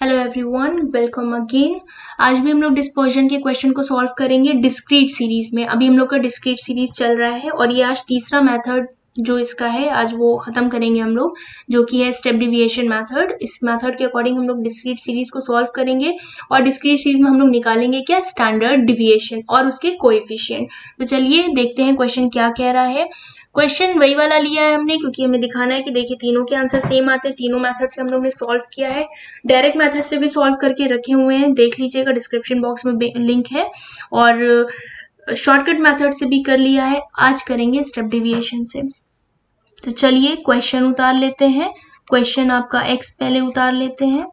Hello everyone, welcome again. आज भी हम लोग डिस्पर्जन के क्वेश्चन को सॉल्व करेंगे डिस्क्रीट सीरीज में। अभी हम लोग का डिस्क्रीट सीरीज चल रहा है और ये आज तीसरा मेथड जो इसका है आज वो खत्म करेंगे हम लोग, जो कि है स्टेप डिविएशन मेथड। इस मेथड के अकॉर्डिंग हम लोग डिस्क्रीट सीरीज को सॉल्व करेंगे और डिस्क्रीट सीरीज में हम लोग निकालेंगे क्या, स्टैंडर्ड डिविएशन और उसके कोएफिशिएंट। तो चलिए देखते हैं क्वेश्चन क्या कह रहा है। क्वेश्चन वही वाला लिया है हमने क्योंकि हमें दिखाना है कि देखिए तीनों के आंसर सेम आते हैं। तीनों मेथड से हम लोग ने सॉल्व किया है, डायरेक्ट मेथड से भी सॉल्व करके रखे हुए हैं, देख लीजिएगा, डिस्क्रिप्शन बॉक्स में लिंक है, और शॉर्टकट मेथड से भी कर लिया है। आज करेंगे स्टेप डिविएशन से। तो चलिए क्वेश्चन उतार लेते हैं। क्वेश्चन आपका एक्स पहले उतार लेते हैं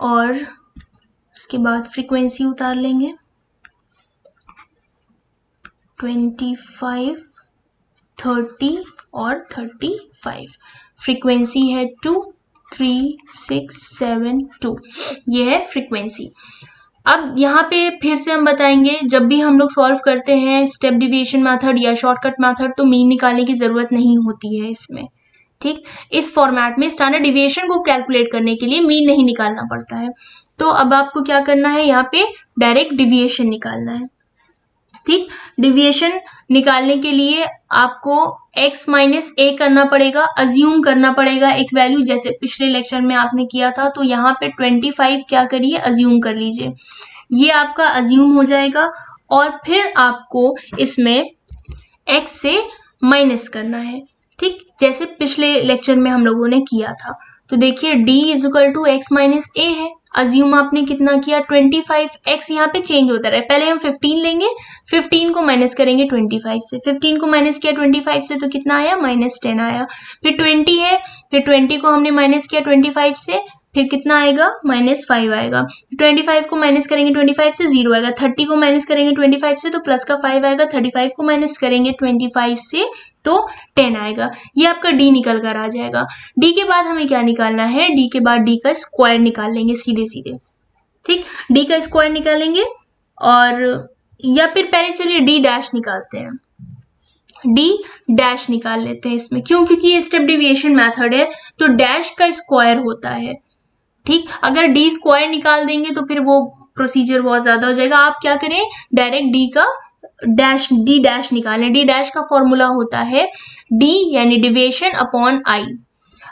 और उसके बाद फ्रीक्वेंसी उतार लेंगे 25, 30 और 35। फ्रीक्वेंसी है 2, 3, 6, 7, 2। ये है फ्रीक्वेंसी। अब यहाँ पे फिर से हम बताएंगे, जब भी हम लोग सॉल्व करते हैं स्टेप डिविएशन मेथड या शॉर्टकट मेथड तो मीन निकालने की जरूरत नहीं होती है इसमें। ठीक, इस फॉर्मेट में स्टैंडर्ड डिविएशन को कैलकुलेट करने के लिए मीन नहीं निकालना पड़ता है। तो अब आपको क्या करना है, यहाँ पे डायरेक्ट डिविएशन निकालना है। ठीक, डिविएशन निकालने के लिए आपको x माइनस ए करना पड़ेगा, अज्यूम करना पड़ेगा एक वैल्यू, जैसे पिछले लेक्चर में आपने किया था। तो यहाँ पे 25 क्या करिए, अज्यूम कर लीजिए। ये आपका अज्यूम हो जाएगा और फिर आपको इसमें x से माइनस करना है। ठीक, जैसे पिछले लेक्चर में हम लोगों ने किया था। तो देखिए d is equal to X minus A है। अज्यूम आपने कितना किया, 25। x यहाँ पे चेंज होता रहे, पहले हम 15 लेंगे, 15 को माइनस करेंगे 25 से। 15 को माइनस किया 25 से तो कितना आया, -10 आया। फिर 20 है, फिर 20 को हमने माइनस किया 25 से, फिर कितना आएगा, -5 आएगा। 25 को माइनस करेंगे 25 से 0 आएगा। 30 को माइनस करेंगे 25 से तो प्लस का 5 आएगा। 35 को माइनस करेंगे 25 से तो 10 आएगा। ये आपका d निकल कर आ जाएगा। d के बाद हमें क्या निकालना है, d के बाद d का स्क्वायर निकाल लेंगे सीधे सीधे। ठीक, d का स्क्वायर निकालेंगे और या फिर पहले चलिए d डैश निकालते हैं। d डैश निकाल लेते हैं इसमें, क्यों, क्योंकि ये स्टेप डिविएशन मेथड है तो डैश का स्क्वायर होता है। ठीक, अगर d स्क्वायर निकाल देंगे तो फिर वो प्रोसीजर बहुत ज्यादा हो जाएगा। आप क्या करें, डायरेक्ट d का d डैश निकालें। d डैश का फॉर्मूला होता है d यानी डिविएशन अपॉन i।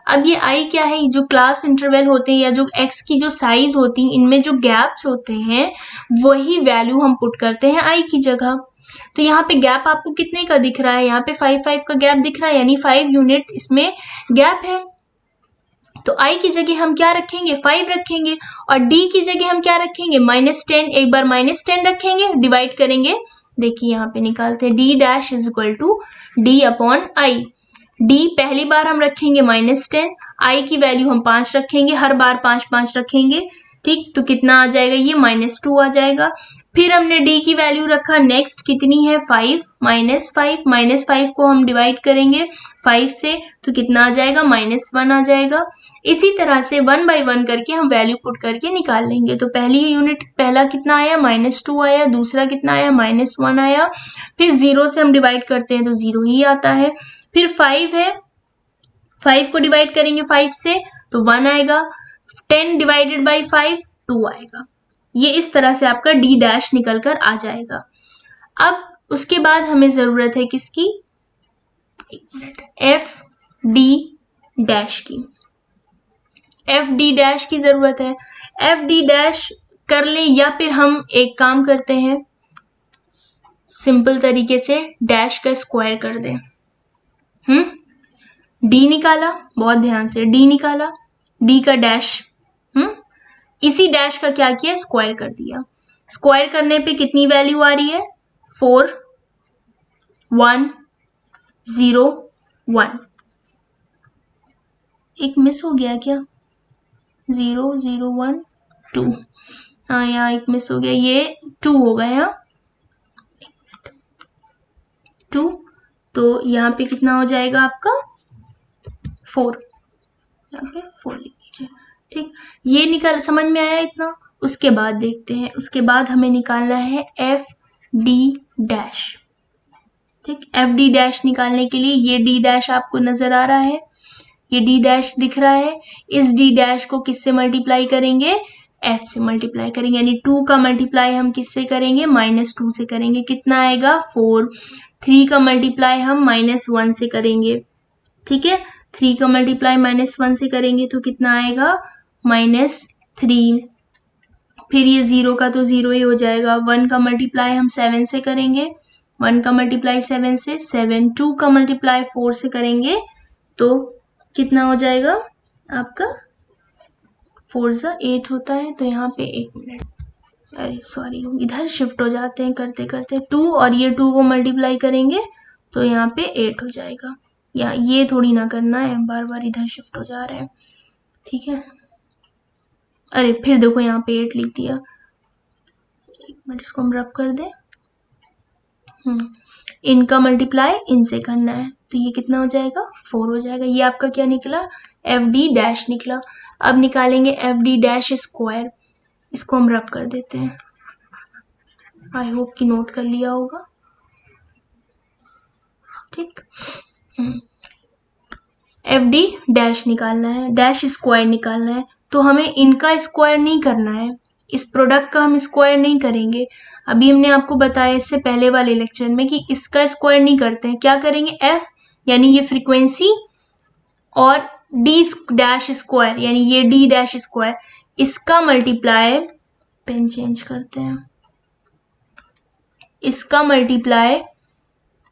अब ये i क्या है, जो क्लास इंटरवल होते हैं या जो x की जो साइज होती है, इनमें जो गैप्स होते हैं वही वैल्यू हम पुट करते हैं i की जगह। तो यहाँ पे गैप आपको कितने का दिख रहा है, यहाँ पे 5 का गैप दिख रहा है, यानी 5 यूनिट इसमें गैप है। तो i की जगह हम क्या रखेंगे, 5 रखेंगे, और d की जगह हम क्या रखेंगे, -10। एक बार -10 रखेंगे, डिवाइड करेंगे। देखिए यहाँ पे निकालते हैं, d dash is equal to d upon i। d पहली बार हम रखेंगे -10, i की वैल्यू हम 5 रखेंगे, हर बार 5 रखेंगे। ठीक, तो कितना आ जाएगा, ये -2 आ जाएगा। फिर हमने d की वैल्यू रखा, नेक्स्ट कितनी है, 5 -5 को हम डिवाइड करेंगे 5 से तो कितना आ जाएगा, -1 आ जाएगा। इसी तरह से 1 बाय 1 करके हम वैल्यू पुट करके निकाल लेंगे। तो पहली यूनिट, पहला कितना आया, -2 आया, दूसरा कितना आया, -1 आया। फिर 0 से हम डिवाइड करते हैं तो 0 ही आता है। फिर 5 है, 5 को डिवाइड करेंगे 5 से तो 1 आएगा। 10 डिवाइडेड बाई 5 2 आएगा। ये इस तरह से आपका d डैश निकल कर आ जाएगा। अब उसके बाद हमें जरूरत है किसकी, एफ डी डैश की। एफ डी डैश की जरूरत है। एफ डी डैश कर ले, या फिर हम एक काम करते हैं, सिंपल तरीके से डैश का स्क्वायर कर दें। डी निकाला, बहुत ध्यान से, डी निकाला, डी का डैश, इसी डैश का क्या किया, स्क्वायर कर दिया। स्क्वायर करने पे कितनी वैल्यू आ रही है, 4, 1, 0, 1। एक मिस हो गया क्या, 0, 0, 1, 2। हाँ, यहाँ एक मिस हो गया, ये 2 हो गया, 2। तो यहाँ पे कितना हो जाएगा आपका, 4। यहाँ पे 4 लिख दीजिए। ठीक, ये निकल, समझ में आया इतना। उसके बाद देखते हैं, उसके बाद हमें निकालना है एफ डी डैश। ठीक, एफ डी डैश निकालने के लिए ये डी डैश आपको नजर आ रहा है, ये डी डैश दिख रहा है, इस डी डैश को किससे मल्टीप्लाई करेंगे, एफ से मल्टीप्लाई करेंगे, यानी 2 का मल्टीप्लाई हम किससे करेंगे, -2 से करेंगे, कितना आएगा 4। 3 का मल्टीप्लाई हम -1 से करेंगे, ठीक है, 3 का मल्टीप्लाई -1 से करेंगे तो कितना आएगा -3। फिर ये 0 का तो 0 ही हो जाएगा। 1 का मल्टीप्लाई हम 7 से करेंगे, 1 का मल्टीप्लाई 7 से 7, 2 का मल्टीप्लाई 4 से करेंगे तो कितना हो जाएगा आपका, 4 × 8 होता है। तो यहाँ पे 1 मिनट, अरे सॉरी, इधर शिफ्ट हो जाते हैं करते करते, 2 और ये 2 को मल्टीप्लाई करेंगे तो यहाँ पे 8 हो जाएगा। या ये थोड़ी ना करना है, बार बार इधर शिफ्ट हो जा रहे हैं, ठीक है। अरे फिर देखो यहाँ पे 8 लिख दिया, एक मिनट इसको हम रब कर दें। इनका मल्टीप्लाई इनसे करना है तो ये कितना हो जाएगा 4 हो जाएगा। ये आपका क्या निकला, एफ डी डैश निकला। अब निकालेंगे एफ डी डैश स्क्वायर, इसको हम रब कर देते हैं। आई होप कि नोट कर लिया होगा, ठीक। एफ डी डैश निकालना है, डैश स्क्वायर निकालना है, तो हमें इनका स्क्वायर नहीं करना है, इस प्रोडक्ट का हम स्क्वायर नहीं करेंगे। अभी हमने आपको बताया इससे पहले वाले लेक्चर में कि इसका स्क्वायर नहीं करते हैं, क्या करेंगे, एफ यानी ये फ्रीक्वेंसी और डी डैश स्क्वायर यानी ये डी डैश स्क्वायर, इसका मल्टीप्लाई, पेन चेंज करते हैं, इसका मल्टीप्लाई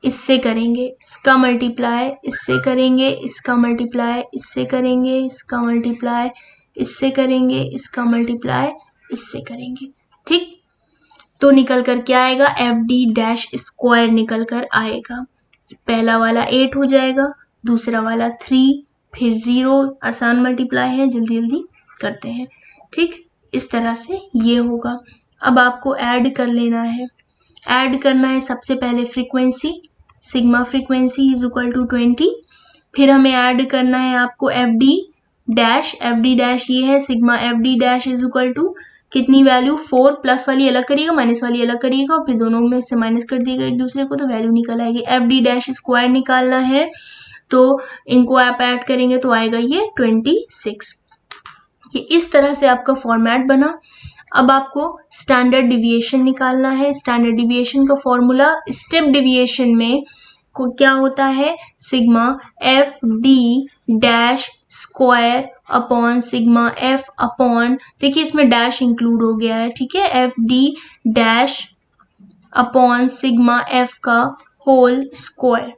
इससे करेंगे, इसका मल्टीप्लाई इससे करेंगे, इसका मल्टीप्लाई इससे करेंगे, इसका मल्टीप्लाई इससे करेंगे, इसका मल्टीप्लाई इससे करेंगे, ठीक। तो निकल कर क्या आएगा, एफ डी डैश स्क्वायर निकल कर आएगा। पहला वाला 8 हो जाएगा, दूसरा वाला 3, फिर 0, आसान मल्टीप्लाई है, जल्दी जल्दी करते हैं, ठीक। इस तरह से ये होगा। अब आपको ऐड कर लेना है, ऐड करना है सबसे पहले frequency, sigma frequency is equal to 20, फिर हमें ऐड करना है आपको एफ डी डैश ये है sigma F D dash is equal to कितनी वैल्यू, 4, प्लस वाली अलग करिएगा, माइनस वाली अलग करिएगा, और फिर दोनों में से माइनस कर दिएगा एक दूसरे को तो वैल्यू निकल आएगी। एफ डी डैश स्क्वायर निकालना है तो इनको आप ऐड करेंगे तो आएगा ये 26। ये इस तरह से आपका फॉर्मेट बना। अब आपको स्टैंडर्ड डिविएशन निकालना है। स्टैंडर्ड डिविएशन का फॉर्मूला, स्टेप डिविएशन में को क्या होता है, sigma F D dash square upon sigma F upon, देखिए इसमें डैश इंक्लूड हो गया है, ठीक है, F D dash upon sigma F का होल स्क्वायर,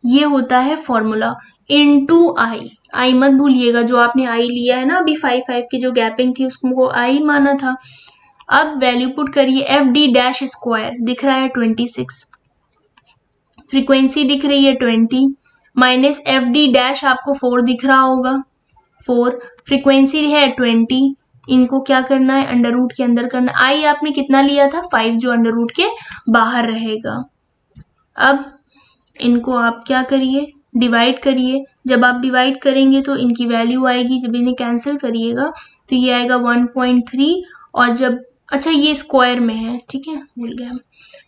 ये होता है फॉर्मूला, इनटू आई मत भूलिएगा, जो आपने आई लिया है ना अभी 5 की जो गैपिंग थी उसको आई माना था। अब वैल्यू पुट करिए, एफ डी डैश स्क्वायर दिख रहा है 26, फ्रीक्वेंसी दिख रही है 20, माइनस एफ डी डैश आपको 4 दिख रहा होगा, 4, फ्रीक्वेंसी है 20, इनको क्या करना है, अंडर रूट के अंदर करना। आई आपने कितना लिया था 5, जो अंडर रूट के बाहर रहेगा। अब इनको आप क्या करिए, डिवाइड करिए, जब आप डिवाइड करेंगे तो इनकी वैल्यू आएगी, जब इन्हें कैंसिल करिएगा तो ये आएगा 1.3, और जब, अच्छा ये स्क्वायर में है, ठीक है भूल गया,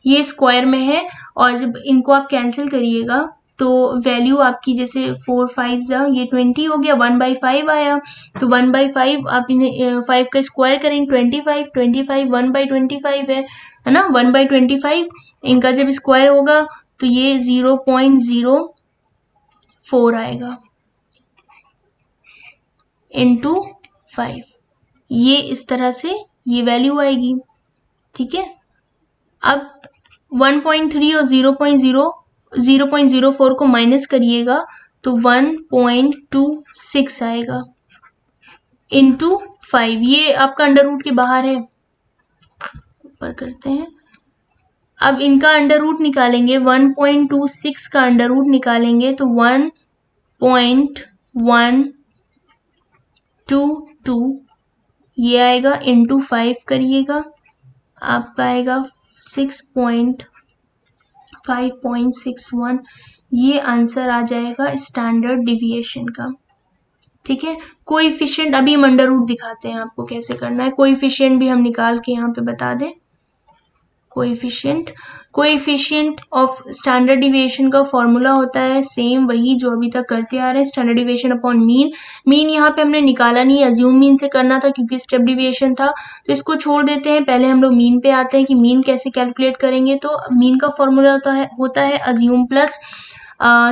ये स्क्वायर में है, और जब इनको आप कैंसिल करिएगा तो वैल्यू आपकी जैसे 4 5 ये 20 हो गया, 1/5 आया, तो 1/5 आप इन्हें 5 का स्क्वायर करेंगे 25, 1/25 है ना, 1/25 इनका जब स्क्वायर होगा तो ये 0.04 आएगा इंटू 5, ये इस तरह से ये वैल्यू आएगी, ठीक है। अब 1.3 और 0.04 को माइनस करिएगा तो 1.26 आएगा इंटू 5, ये आपका अंडर रूट के बाहर है, ऊपर करते हैं। अब इनका अंडर रूट निकालेंगे, 1.26 का अंडर रूट निकालेंगे तो 1.122 ये आएगा, इंटू 5 करिएगा, आपका आएगा 5.61, ये आंसर आ जाएगा स्टैंडर्ड डिविएशन का, ठीक है। कोएफिशिएंट अभी हम अंडर रूट दिखाते हैं आपको कैसे करना है, कोएफिशिएंट भी हम निकाल के यहाँ पे बता दें। Coefficient coefficient of standard deviation का फॉर्मूला होता है सेम वही जो अभी तक करते आ रहे हैं, standard deviation upon mean. Mean यहाँ पे हमने निकाला नहीं, अज्यूम मीन से करना था क्योंकि स्टेप डिविएशन था, तो इसको छोड़ देते हैं। पहले हम लोग मीन पे आते हैं कि मीन कैसे कैलकुलेट करेंगे। तो मीन का फॉर्मूला होता है assume plus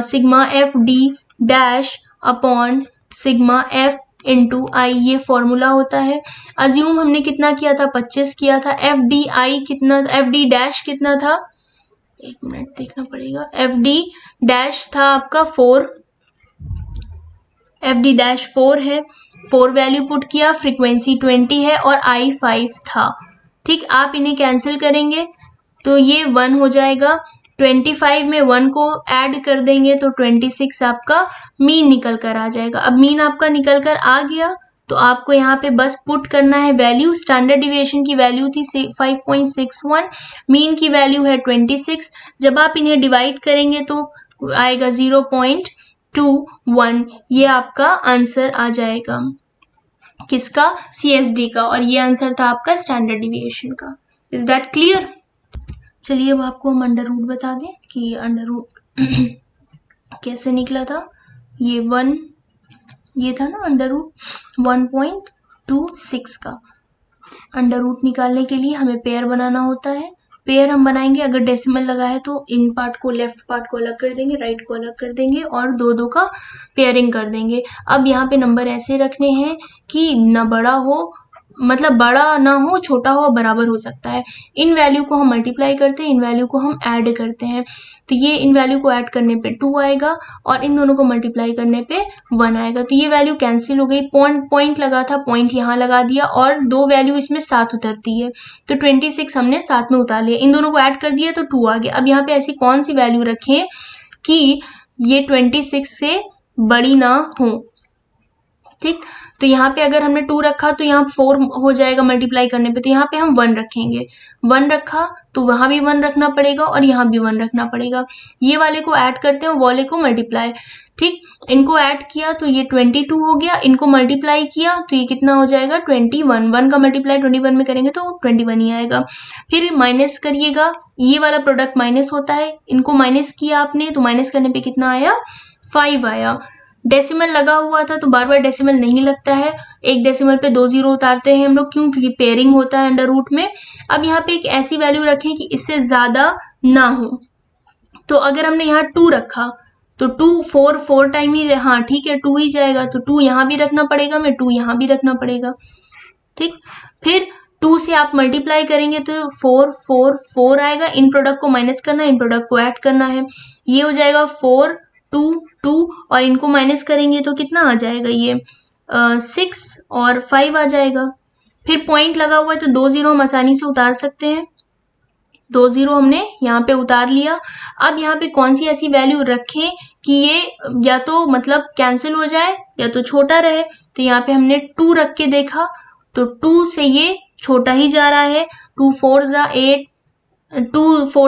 sigma F D dash upon sigma F into I, ये फॉर्मूला होता है। अज्यूम हमने कितना किया था, 25 किया था। एफ डी आई कितना, एफ डी डैश कितना था, एक मिनट देखना पड़ेगा, एफ डी डैश था आपका 4, एफ डी डैश 4 है, 4 वैल्यू पुट किया, फ्रीक्वेंसी 20 है और आई 5 था। ठीक, आप इन्हें कैंसिल करेंगे तो ये 1 हो जाएगा, 25 में 1 को ऐड कर देंगे तो 26 आपका मीन निकल कर आ जाएगा। अब मीन आपका निकल कर आ गया तो आपको यहाँ पे बस पुट करना है वैल्यू। स्टैंडर्ड डिविएशन की वैल्यू थी 5.61, मीन की वैल्यू है 26। जब आप इन्हें डिवाइड करेंगे तो आएगा 0.21, ये आपका आंसर आ जाएगा किसका, CSD का, और ये आंसर था आपका स्टैंडर्ड डिविएशन का। Is that clear? चलिए अब आपको हम अंडर रूट बता दें कि अंडर रूट कैसे निकला था। ये 1, ये था ना अंडर रूट 1.26 का। अंडर रूट निकालने के लिए हमें पेयर बनाना होता है। पेयर हम बनाएंगे, अगर डेसिमल लगा है तो इन पार्ट को, लेफ्ट पार्ट को अलग कर देंगे, राइट को अलग कर देंगे और दो दो का पेयरिंग कर देंगे। अब यहाँ पे नंबर ऐसे रखने हैं कि न बड़ा हो, मतलब बड़ा ना हो, छोटा हो, बराबर हो सकता है। इन वैल्यू को हम मल्टीप्लाई करते हैं, इन वैल्यू को हम ऐड करते हैं, तो ये इन वैल्यू को ऐड करने पे 2 आएगा और इन दोनों को मल्टीप्लाई करने पे 1 आएगा। तो ये वैल्यू कैंसिल हो गई, पॉइंट लगा था, पॉइंट यहाँ लगा दिया और 2 वैल्यू इसमें साथ उतरती है तो 26 हमने साथ में उतार लिया, इन दोनों को ऐड कर दिया तो 2 आ गया। अब यहाँ पे ऐसी कौन सी वैल्यू रखें कि ये 26 से बड़ी ना हो। ठीक, तो यहाँ पे अगर हमने 2 रखा तो यहाँ 4 हो जाएगा मल्टीप्लाई करने पे, तो यहाँ पे हम 1 रखेंगे। 1 रखा तो वहां भी 1 रखना पड़ेगा और यहाँ भी 1 रखना पड़ेगा। ये वाले को ऐड करते हैं, वाले को मल्टीप्लाई। ठीक, इनको ऐड किया तो ये 22 हो गया, इनको मल्टीप्लाई किया तो ये कितना हो जाएगा 21। 1 का मल्टीप्लाई 21 में करेंगे तो 21 ही आएगा। फिर माइनस करिएगा, ये वाला प्रोडक्ट माइनस होता है, इनको माइनस किया आपने तो माइनस करने पे कितना आया, 5 आया। डेसिमल लगा हुआ था तो बार बार डेसिमल नहीं लगता है, एक डेसिमल पे 2 जीरो उतारते हैं हम लोग, क्यों, क्योंकि पेयरिंग होता है अंडर रूट में। अब यहाँ पे एक ऐसी वैल्यू रखें कि इससे ज्यादा ना हो। तो अगर हमने यहाँ 2 रखा तो 2 4 टाइम ही, हाँ ठीक है 2 ही जाएगा, तो 2 यहाँ भी रखना पड़ेगा, मैं 2 यहाँ भी रखना पड़ेगा। ठीक, फिर 2 से आप मल्टीप्लाई करेंगे तो 4 आएगा, इन प्रोडक्ट को माइनस करना, इन प्रोडक्ट को ऐड करना है, ये हो जाएगा 4 2 और इनको माइनस करेंगे तो कितना आ जाएगा, ये 6 और 5 आ जाएगा। फिर पॉइंट लगा हुआ है तो 2 जीरो हम आसानी से उतार सकते हैं, 2 जीरो हमने यहाँ पे उतार लिया। अब यहाँ पे कौन सी ऐसी वैल्यू रखें कि ये या तो मतलब कैंसिल हो जाए या तो छोटा रहे, तो यहाँ पे हमने 2 रख के देखा तो 2 से ये छोटा ही जा रहा है, 2 4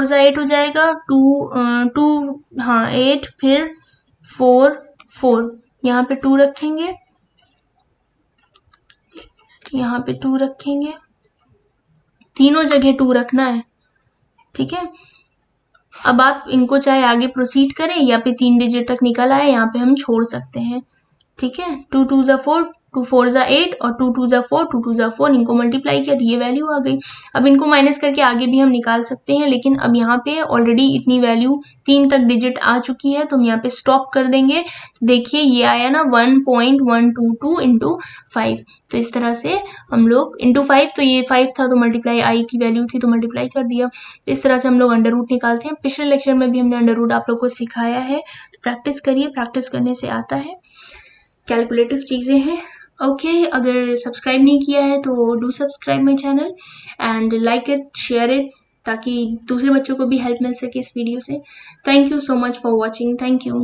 जा 8 हो जाएगा, 2 हाँ 8, फिर 4 यहाँ पे 2 रखेंगे, यहाँ पे 2 रखेंगे, तीनों जगह 2 रखना है। ठीक है, अब आप इनको चाहे आगे प्रोसीड करें या फिर 3 डिजिट तक निकल आए, यहाँ पे हम छोड़ सकते हैं। ठीक है, 2 2 जा 4, 2 4 जा 8 और 2 2 जा 4, 2 2 जा 4, इनको मल्टीप्लाई किया तो ये वैल्यू आ गई। अब इनको माइनस करके आगे भी हम निकाल सकते हैं, लेकिन अब यहाँ पे ऑलरेडी इतनी वैल्यू 3 तक डिजिट आ चुकी है तो हम यहाँ पे स्टॉप कर देंगे। तो देखिए ये आया ना 1.122 इंटू 5, तो इस तरह से हम लोग इंटू 5, तो ये 5 था तो मल्टीप्लाई आई की वैल्यू थी तो मल्टीप्लाई कर दिया। तो इस तरह से हम लोग अंडर रूट निकालते हैं। पिछले लेक्चर में भी हमने अंडर रूट आप लोग को सिखाया है, तो प्रैक्टिस करिए, प्रैक्टिस करने से आता है, कैलकुलेटिव चीज़ें हैं। ओके, अगर सब्सक्राइब नहीं किया है तो do subscribe my channel and like it, share it, ताकि दूसरे बच्चों को भी हेल्प मिल सके इस वीडियो से। Thank you so much for watching, thank you.